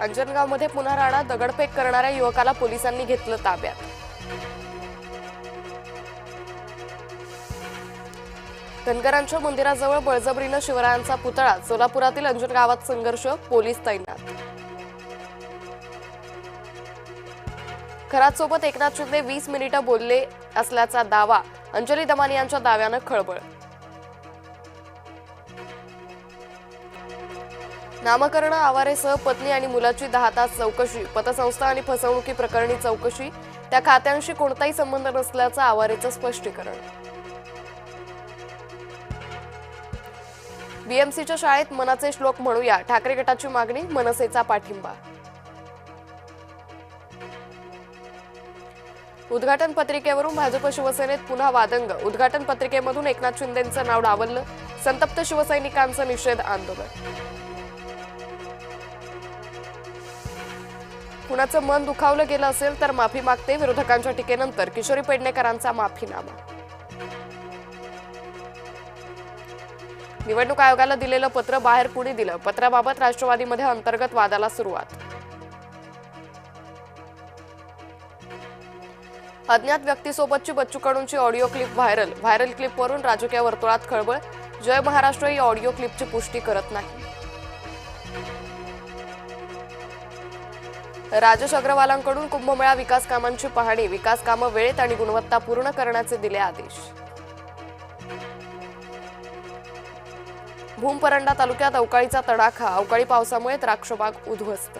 अंजनगावमध्ये पुन्हा राणा दगडफेक करणाऱ्या युवकाला पोलिसांनी घेतलं ताब्यात। धनगरांच्या मंदिराजवळ बळजबरीनं शिवरायांचा पुतळा, सोलापुरातील अंजनगावात संघर्ष, पोलीस तैनात। खरात सोबत एकनाथ शिंदे 20 मिनिटं बोलले असल्याचा दावा, अंजली दमानी यांच्या दाव्यानं खळबळ। नामकरण आवारेसह पत्नी आणि मुलाची 10 तास चौकशी, पतसंस्था आणि फसवणुकी प्रकरणी चौकशी, त्या खात्यांशी कोणताही संबंध नसल्याचं आवारेचं स्पष्टीकरण। बीएमसीच्या शाळेत मनाचे श्लोक म्हणूया, ठाकरे गटाची मागणी, मनसेचा पाठिंबा। उद्घाटन पत्रिकेवरून भाजप शिवसेनेत पुन्हा वादंग, उद्घाटन पत्रिकेमधून एकनाथ शिंदेंचं नाव डावललं, संतप्त शिवसैनिकांचं निषेध आंदोलन। कुणाचं मन दुखावलं गेलं असेल तर माफी मागते, विरोधकांच्या टीकेनंतर किशोरी पेडणेकरांचा माफीनामा। निवडणूक आयोगाला दिलेलं पत्र बाहेर कुणी दिलं, पत्राबाबत राष्ट्रवादीमध्ये अंतर्गत वादाला सुरुवात। अज्ञात व्यक्तीसोबतची बच्चू कडूंची ऑडिओ क्लिप व्हायरल क्लिपवरून राजकीय वर्तुळात खळबळ, जय महाराष्ट्र ही ऑडिओ क्लिपची पुष्टी करत नाही। राजेश अग्रवालांकडून कुंभमेळा विकास कामांची पाहणी, विकास कामं वेळेत आणि गुणवत्तापूर्ण करण्याचे दिले आदेश। भूमपरंडा तालुक्यात अवकाळीचा तडाखा, अवकाळी पावसामुळे द्राक्षबाग उद्ध्वस्त।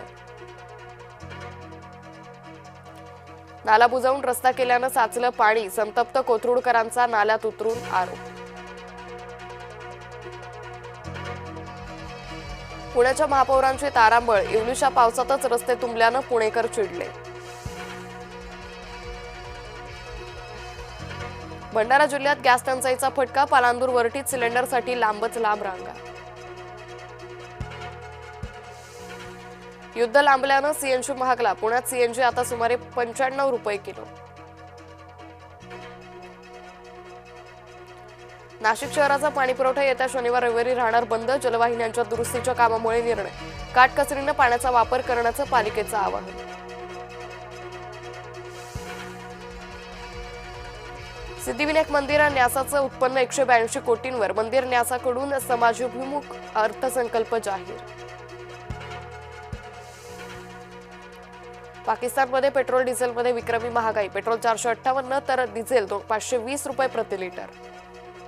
नाला बुजवून रस्ता केल्यानं साचलं पाणी, संतप्त कोथरूडकरांचा नाल्यात उतरून आरोप। पुण्याच्या महापौरांची तारांबळ, येवलीच्या पावसातच रस्ते तुंबल्यानं पुणेकर चिडले। भंडारा जिल्ह्यात गॅस टंचाईचा फटका, पालांदूर वरटीत सिलेंडरसाठी लांबच लांब रांगा। युद्ध लांबल्यानं सीएनजी महागला, पुण्यात सीएनजी आता सुमारे 95 रुपये किलो। नाशिक शहराचा पाणीपुरवठा येत्या शनिवार रविवारी राहणार बंद, जलवाहिन्यांच्या दुरुस्तीच्या कामामुळे निर्णय, काटकसरीनं पाण्याचा वापर करण्याचं पालिकेचं आवाहन। सिद्धिविनायक मंदिर न्यासाचं उत्पन्न 182 कोटींवर, मंदिर न्यासाकडून समाजभिमुख अर्थसंकल्प जाहीर। पाकिस्तानमध्ये पेट्रोल डिझेलमध्ये विक्रमी महागाई, पेट्रोल 458 तर डिझेल 520 रुपये प्रति लिटर।